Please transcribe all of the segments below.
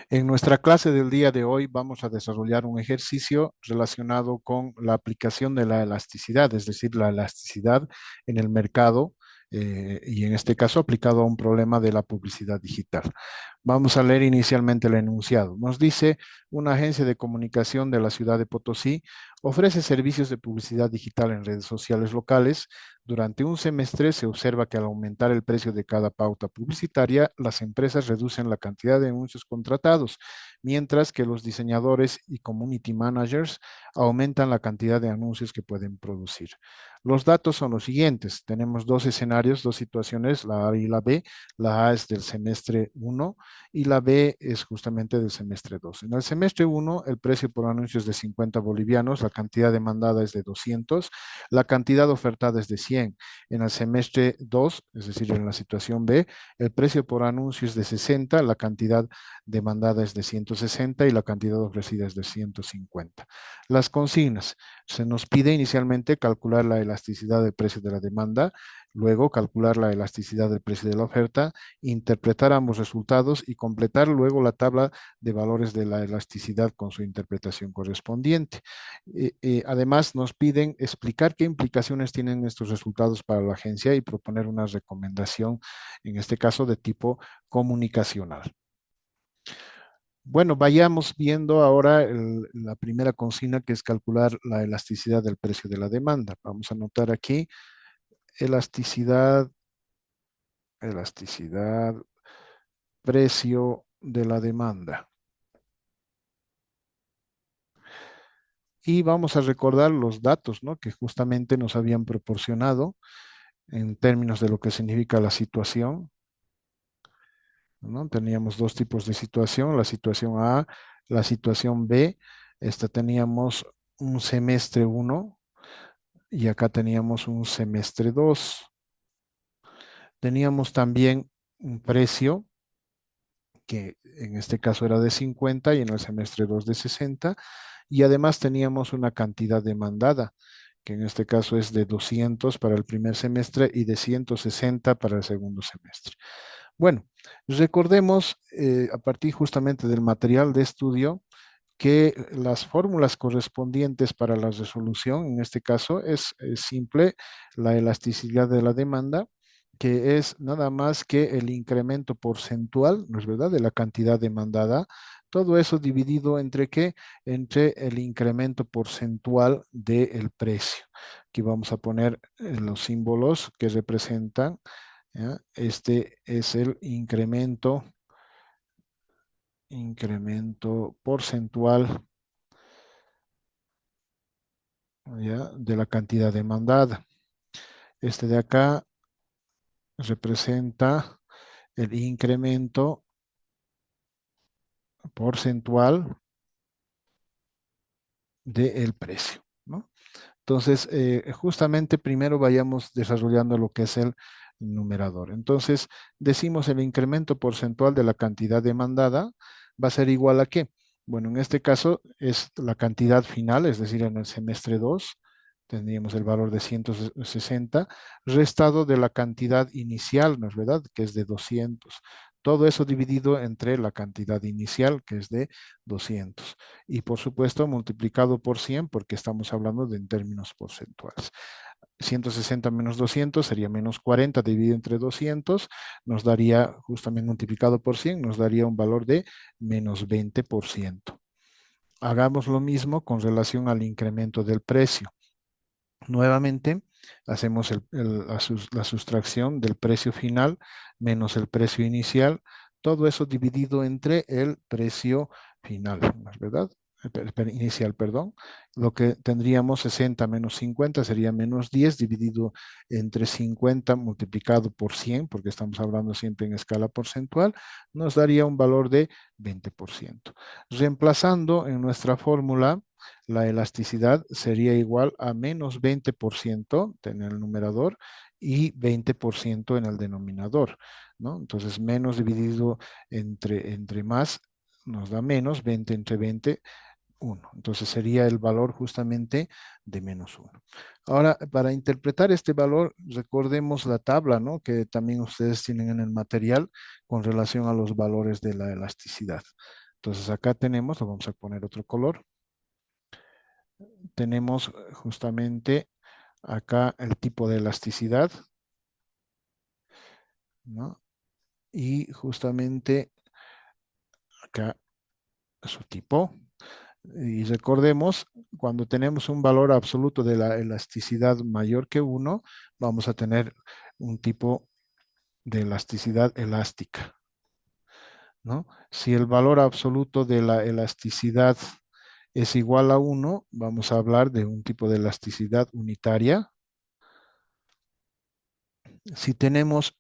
En nuestra clase del día de hoy vamos a desarrollar un ejercicio relacionado con la aplicación de la elasticidad, es decir, la elasticidad en el mercado y en este caso aplicado a un problema de la publicidad digital. Vamos a leer inicialmente el enunciado. Nos dice, una agencia de comunicación de la ciudad de Potosí ofrece servicios de publicidad digital en redes sociales locales. Durante un semestre se observa que al aumentar el precio de cada pauta publicitaria, las empresas reducen la cantidad de anuncios contratados, mientras que los diseñadores y community managers aumentan la cantidad de anuncios que pueden producir. Los datos son los siguientes. Tenemos dos escenarios, dos situaciones, la A y la B. La A es del semestre 1 y la B es justamente del semestre 2. En el semestre 1, el precio por anuncio es de 50 bolivianos, la cantidad demandada es de 200, la cantidad ofertada es de 100. En el semestre 2, es decir, en la situación B, el precio por anuncio es de 60, la cantidad demandada es de 160 y la cantidad ofrecida es de 150. Las consignas. Se nos pide inicialmente calcular la elasticidad del precio de la demanda, luego calcular la elasticidad del precio de la oferta, interpretar ambos resultados y completar luego la tabla de valores de la elasticidad con su interpretación correspondiente. Además, nos piden explicar qué implicaciones tienen estos resultados para la agencia y proponer una recomendación, en este caso de tipo comunicacional. Bueno, vayamos viendo ahora la primera consigna, que es calcular la elasticidad del precio de la demanda. Vamos a anotar aquí elasticidad, elasticidad, precio de la demanda. Y vamos a recordar los datos, ¿no?, que justamente nos habían proporcionado en términos de lo que significa la situación, ¿no? Teníamos dos tipos de situación, la situación A, la situación B. Esta teníamos un semestre 1 y acá teníamos un semestre 2. Teníamos también un precio que en este caso era de 50 y en el semestre 2 de 60, y además teníamos una cantidad demandada, que en este caso es de 200 para el primer semestre y de 160 para el segundo semestre. Bueno, recordemos a partir justamente del material de estudio que las fórmulas correspondientes para la resolución, en este caso, es simple, la elasticidad de la demanda, que es nada más que el incremento porcentual, ¿no es verdad?, de la cantidad demandada. Todo eso dividido entre qué? Entre el incremento porcentual del precio. Aquí vamos a poner los símbolos que representan, ¿ya? Este es el incremento porcentual, ¿ya?, de la cantidad demandada. Este de acá representa el incremento porcentual del precio, ¿no? Entonces, justamente primero vayamos desarrollando lo que es el numerador. Entonces, decimos el incremento porcentual de la cantidad demandada va a ser igual a ¿qué? Bueno, en este caso es la cantidad final, es decir, en el semestre 2 tendríamos el valor de 160, restado de la cantidad inicial, ¿no es verdad?, que es de 200. Todo eso dividido entre la cantidad inicial, que es de 200. Y por supuesto multiplicado por 100, porque estamos hablando de en términos porcentuales. 160 menos 200 sería menos 40 dividido entre 200, nos daría, justamente multiplicado por 100, nos daría un valor de menos 20%. Hagamos lo mismo con relación al incremento del precio. Nuevamente, hacemos la sustracción del precio final menos el precio inicial, todo eso dividido entre el precio final, ¿no es verdad? Inicial, perdón. Lo que tendríamos 60 menos 50 sería menos 10 dividido entre 50 multiplicado por 100, porque estamos hablando siempre en escala porcentual, nos daría un valor de 20%. Reemplazando en nuestra fórmula, la elasticidad sería igual a menos 20% en el numerador y 20% en el denominador, ¿no? Entonces, menos dividido entre más nos da menos, 20 entre 20, 1. Entonces sería el valor justamente de menos 1. Ahora, para interpretar este valor, recordemos la tabla, ¿no?, que también ustedes tienen en el material con relación a los valores de la elasticidad. Entonces acá tenemos, lo vamos a poner otro color, tenemos justamente acá el tipo de elasticidad, ¿no? Y justamente acá su tipo. Y recordemos, cuando tenemos un valor absoluto de la elasticidad mayor que uno, vamos a tener un tipo de elasticidad elástica, ¿no? Si el valor absoluto de la elasticidad es igual a uno, vamos a hablar de un tipo de elasticidad unitaria. Si tenemos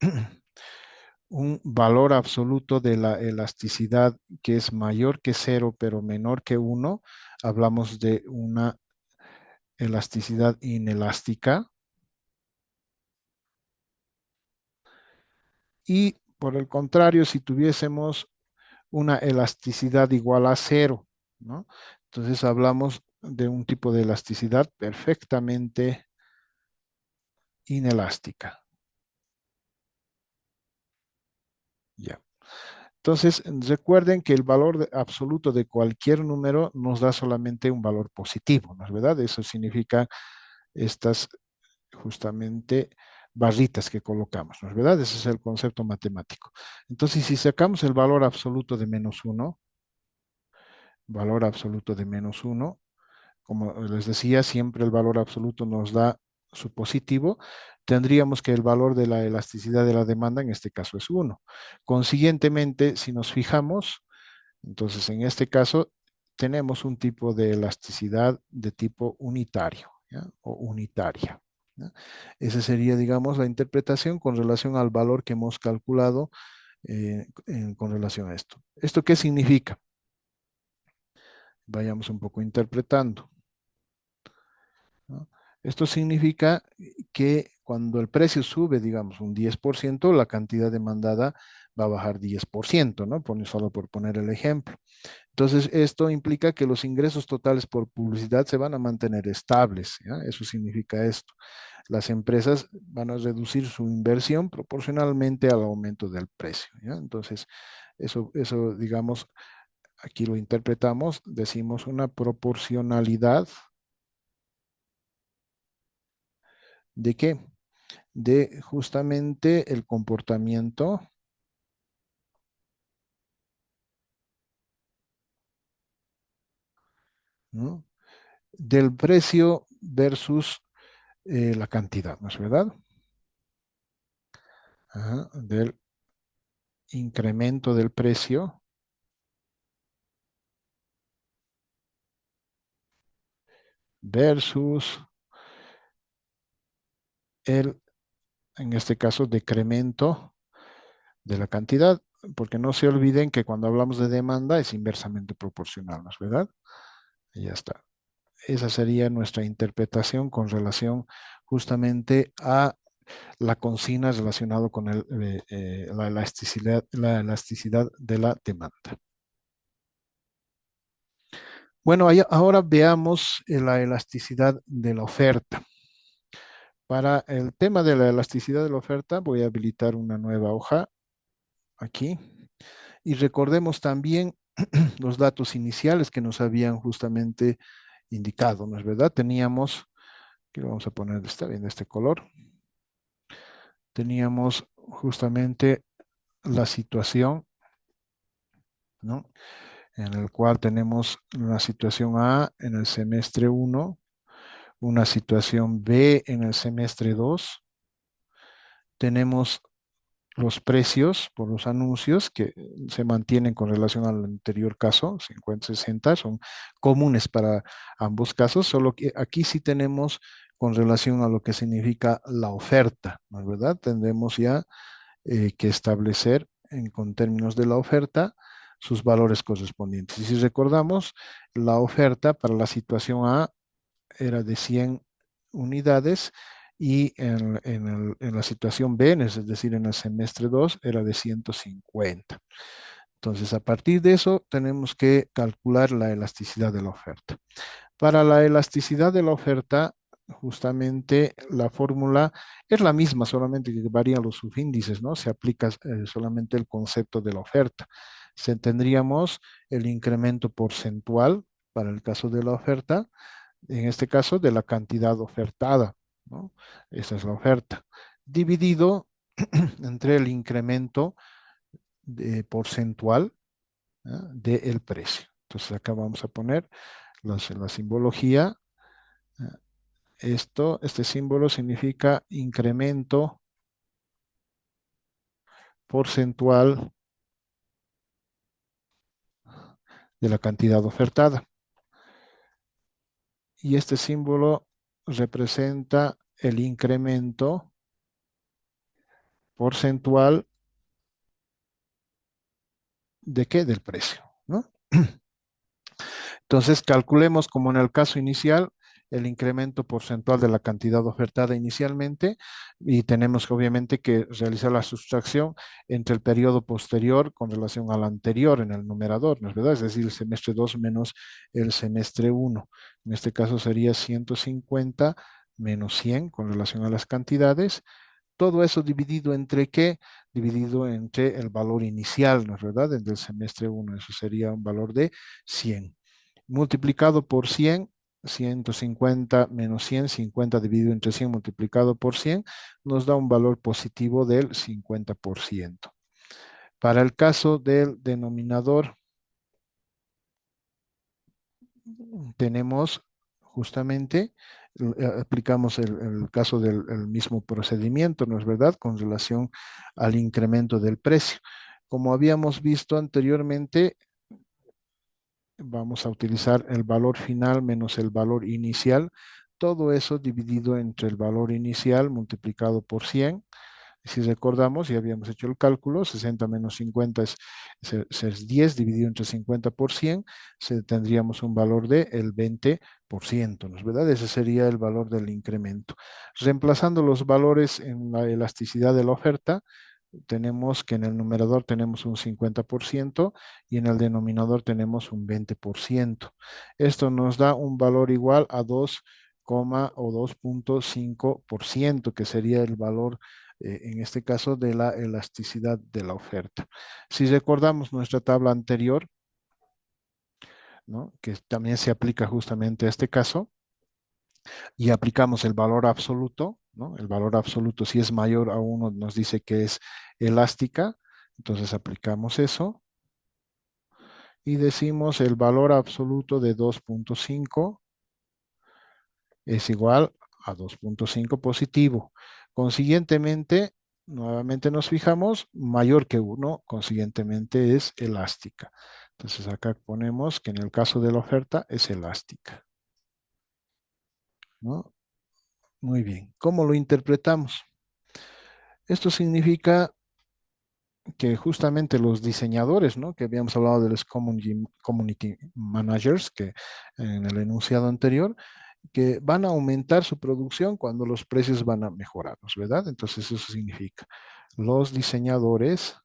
un valor absoluto de la elasticidad que es mayor que cero, pero menor que uno, hablamos de una elasticidad inelástica. Y por el contrario, si tuviésemos una elasticidad igual a cero, ¿no? Entonces hablamos de un tipo de elasticidad perfectamente inelástica. Ya. Entonces, recuerden que el valor absoluto de cualquier número nos da solamente un valor positivo, ¿no es verdad? Eso significa estas justamente barritas que colocamos, ¿no es verdad? Ese es el concepto matemático. Entonces, si sacamos el valor absoluto de menos uno, valor absoluto de menos uno, como les decía, siempre el valor absoluto nos da su positivo, tendríamos que el valor de la elasticidad de la demanda en este caso es uno. Consiguientemente, si nos fijamos, entonces en este caso tenemos un tipo de elasticidad de tipo unitario, ¿ya? O unitaria, ¿ya? Esa sería, digamos, la interpretación con relación al valor que hemos calculado con relación a esto. ¿Esto qué significa? Vayamos un poco interpretando, ¿no? Esto significa que cuando el precio sube, digamos, un 10%, la cantidad demandada va a bajar 10%, ¿no? Solo por poner el ejemplo. Entonces, esto implica que los ingresos totales por publicidad se van a mantener estables, ¿ya? Eso significa esto. Las empresas van a reducir su inversión proporcionalmente al aumento del precio, ¿ya? Entonces, eso, digamos, aquí lo interpretamos, decimos una proporcionalidad de qué? De justamente el comportamiento, ¿no? Del precio versus la cantidad, ¿no es verdad? Ajá, del incremento del precio versus el, en este caso, decremento de la cantidad, porque no se olviden que cuando hablamos de demanda es inversamente proporcional, ¿no es verdad? Y ya está. Esa sería nuestra interpretación con relación justamente a la consigna relacionada con la elasticidad de la demanda. Bueno, ahora veamos la elasticidad de la oferta. Para el tema de la elasticidad de la oferta, voy a habilitar una nueva hoja aquí. Y recordemos también los datos iniciales que nos habían justamente indicado, ¿no es verdad? Teníamos, que lo vamos a poner, está bien, de este color. Teníamos justamente la situación, ¿no? En el cual tenemos una situación A en el semestre 1, una situación B en el semestre 2. Tenemos los precios por los anuncios que se mantienen con relación al anterior caso, 50-60, son comunes para ambos casos, solo que aquí sí tenemos con relación a lo que significa la oferta, ¿no es verdad? Tendremos ya que establecer con términos de la oferta sus valores correspondientes. Y si recordamos, la oferta para la situación A era de 100 unidades y en la situación B, es decir, en el semestre 2, era de 150. Entonces, a partir de eso, tenemos que calcular la elasticidad de la oferta. Para la elasticidad de la oferta, justamente la fórmula es la misma, solamente que varían los subíndices, ¿no? Se aplica solamente el concepto de la oferta. Tendríamos el incremento porcentual para el caso de la oferta, en este caso de la cantidad ofertada, ¿no? Esa es la oferta, dividido entre el incremento porcentual, ¿ah? Del precio. Entonces acá vamos a poner la simbología. ¿Ah? Este símbolo significa incremento porcentual de la cantidad ofertada. Y este símbolo representa el incremento porcentual de qué? Del precio, ¿no? Entonces, calculemos como en el caso inicial el incremento porcentual de la cantidad ofertada inicialmente y tenemos que obviamente que realizar la sustracción entre el periodo posterior con relación al anterior en el numerador, ¿no es verdad? Es decir, el semestre 2 menos el semestre uno. En este caso sería 150 menos 100 con relación a las cantidades. Todo eso dividido entre qué? Dividido entre el valor inicial, ¿no es verdad? Desde el semestre uno. Eso sería un valor de 100 multiplicado por 100, 150 menos 100, 50 dividido entre 100 multiplicado por 100, nos da un valor positivo del 50%. Para el caso del denominador, tenemos justamente, aplicamos el caso del el mismo procedimiento, ¿no es verdad?, con relación al incremento del precio. Como habíamos visto anteriormente, vamos a utilizar el valor final menos el valor inicial, todo eso dividido entre el valor inicial multiplicado por 100. Si recordamos, ya habíamos hecho el cálculo, 60 menos 50 es 10, dividido entre 50 por 100, tendríamos un valor de el 20%, ¿no es verdad? Ese sería el valor del incremento. Reemplazando los valores en la elasticidad de la oferta, tenemos que en el numerador tenemos un 50% y en el denominador tenemos un 20%. Esto nos da un valor igual a 2, o 2,5%, que sería el valor, en este caso, de la elasticidad de la oferta. Si recordamos nuestra tabla anterior, ¿no?, que también se aplica justamente a este caso, y aplicamos el valor absoluto, ¿no? El valor absoluto, si es mayor a 1, nos dice que es elástica. Entonces aplicamos eso y decimos el valor absoluto de 2,5 es igual a 2,5 positivo. Consiguientemente, nuevamente nos fijamos, mayor que 1, consiguientemente es elástica. Entonces acá ponemos que en el caso de la oferta es elástica, ¿no? Muy bien. ¿Cómo lo interpretamos? Esto significa que justamente los diseñadores, ¿no?, que habíamos hablado de los community managers, que en el enunciado anterior, que van a aumentar su producción cuando los precios van a mejorar, ¿no es verdad? Entonces eso significa, los diseñadores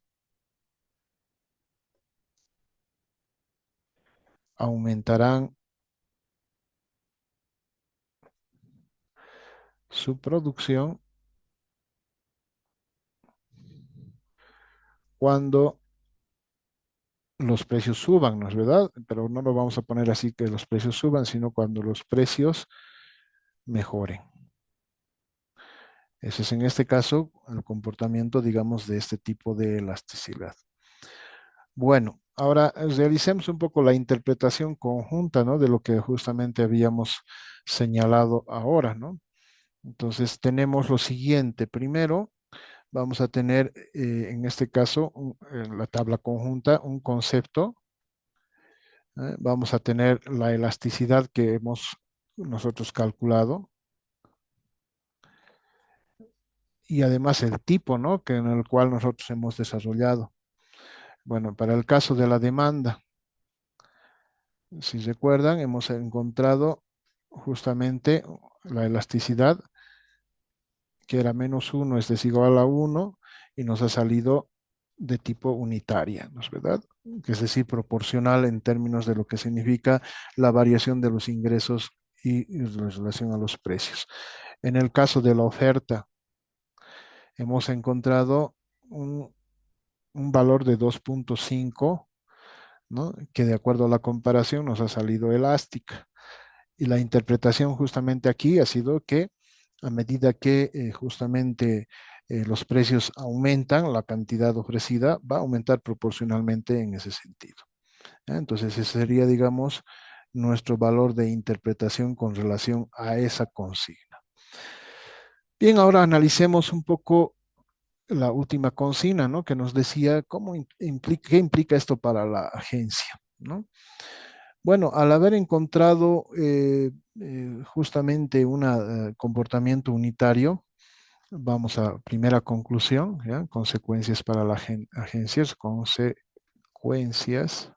aumentarán su producción cuando los precios suban, ¿no es verdad? Pero no lo vamos a poner así que los precios suban, sino cuando los precios mejoren. Ese es en este caso el comportamiento, digamos, de este tipo de elasticidad. Bueno, ahora realicemos un poco la interpretación conjunta, ¿no?, de lo que justamente habíamos señalado ahora, ¿no? Entonces tenemos lo siguiente. Primero, vamos a tener, en este caso, en la tabla conjunta, un concepto. Vamos a tener la elasticidad que hemos nosotros calculado y además el tipo, ¿no?, que en el cual nosotros hemos desarrollado. Bueno, para el caso de la demanda, si recuerdan, hemos encontrado justamente la elasticidad, que era -1 es desigual a 1, y nos ha salido de tipo unitaria, ¿no es verdad? Que es decir, proporcional en términos de lo que significa la variación de los ingresos y en relación a los precios. En el caso de la oferta, hemos encontrado un, un valor de 2,5, ¿no? Que de acuerdo a la comparación nos ha salido elástica. Y la interpretación justamente aquí ha sido que a medida que justamente los precios aumentan, la cantidad ofrecida va a aumentar proporcionalmente en ese sentido. ¿Ya? Entonces, ese sería, digamos, nuestro valor de interpretación con relación a esa consigna. Bien, ahora analicemos un poco la última consigna, ¿no? Que nos decía qué implica esto para la agencia, ¿no? Bueno, al haber encontrado justamente un comportamiento unitario, vamos a primera conclusión, ¿ya? Consecuencias para las agencias, consecuencias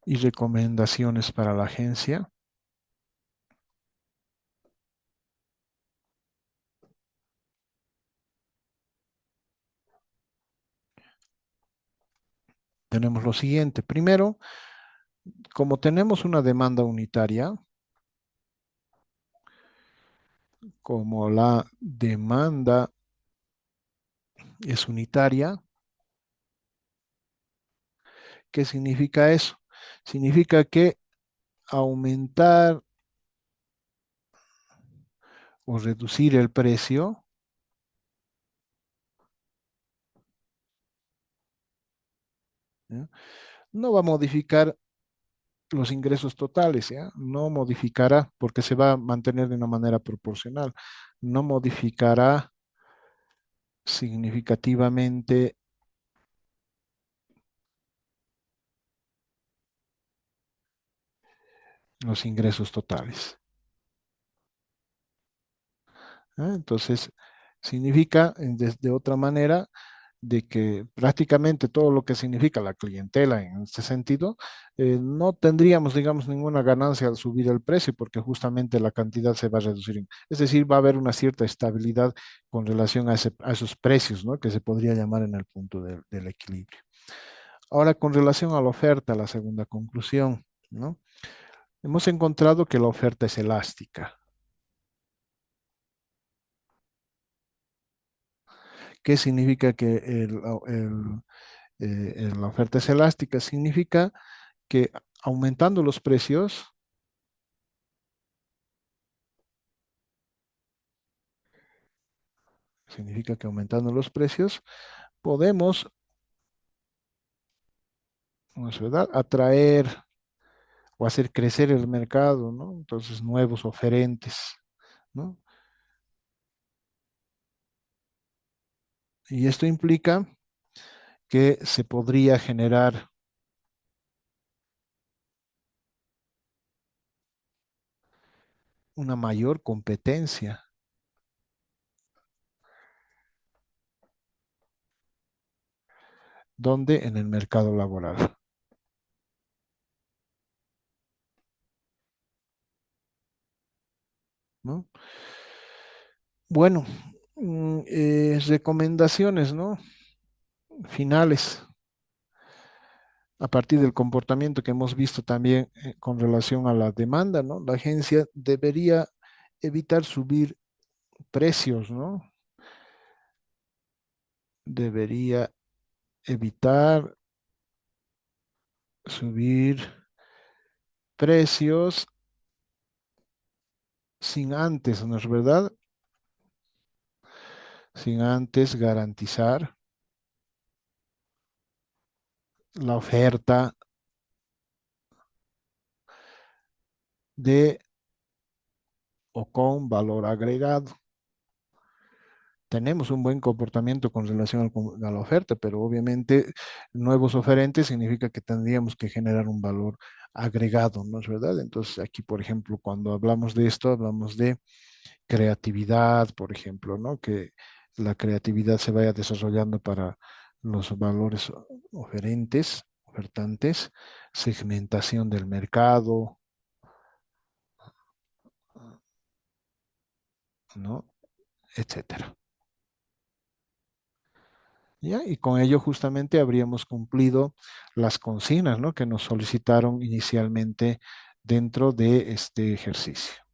y recomendaciones para la agencia. Tenemos lo siguiente. Primero, como tenemos una demanda unitaria, como la demanda es unitaria, ¿qué significa eso? Significa que aumentar o reducir el precio, ¿ya? No va a modificar los ingresos totales, ¿ya? No modificará porque se va a mantener de una manera proporcional. No modificará significativamente los ingresos totales. ¿Ah? Entonces, significa, de otra manera, de que prácticamente todo lo que significa la clientela en este sentido, no tendríamos, digamos, ninguna ganancia al subir el precio porque justamente la cantidad se va a reducir. Es decir, va a haber una cierta estabilidad con relación a esos precios, ¿no? Que se podría llamar en el punto del equilibrio. Ahora, con relación a la oferta, la segunda conclusión, ¿no? Hemos encontrado que la oferta es elástica. ¿Qué significa que la oferta es elástica? Significa que aumentando los precios, significa que aumentando los precios podemos, ¿no es verdad?, atraer o hacer crecer el mercado, ¿no? Entonces, nuevos oferentes, ¿no? Y esto implica que se podría generar una mayor competencia, donde en el mercado laboral, ¿no? Bueno, recomendaciones, ¿no? Finales, a partir del comportamiento que hemos visto también con relación a la demanda, ¿no? La agencia debería evitar subir precios, ¿no? Debería evitar subir precios sin antes, ¿no es verdad? Sin antes garantizar la oferta de o con valor agregado. Tenemos un buen comportamiento con relación a la oferta, pero obviamente nuevos oferentes significa que tendríamos que generar un valor agregado, ¿no es verdad? Entonces aquí, por ejemplo, cuando hablamos de esto, hablamos de creatividad, por ejemplo, ¿no? Que la creatividad se vaya desarrollando para los valores ofertantes, segmentación del mercado, ¿no? Etcétera. ¿Ya? Y con ello justamente habríamos cumplido las consignas, ¿no? Que nos solicitaron inicialmente dentro de este ejercicio.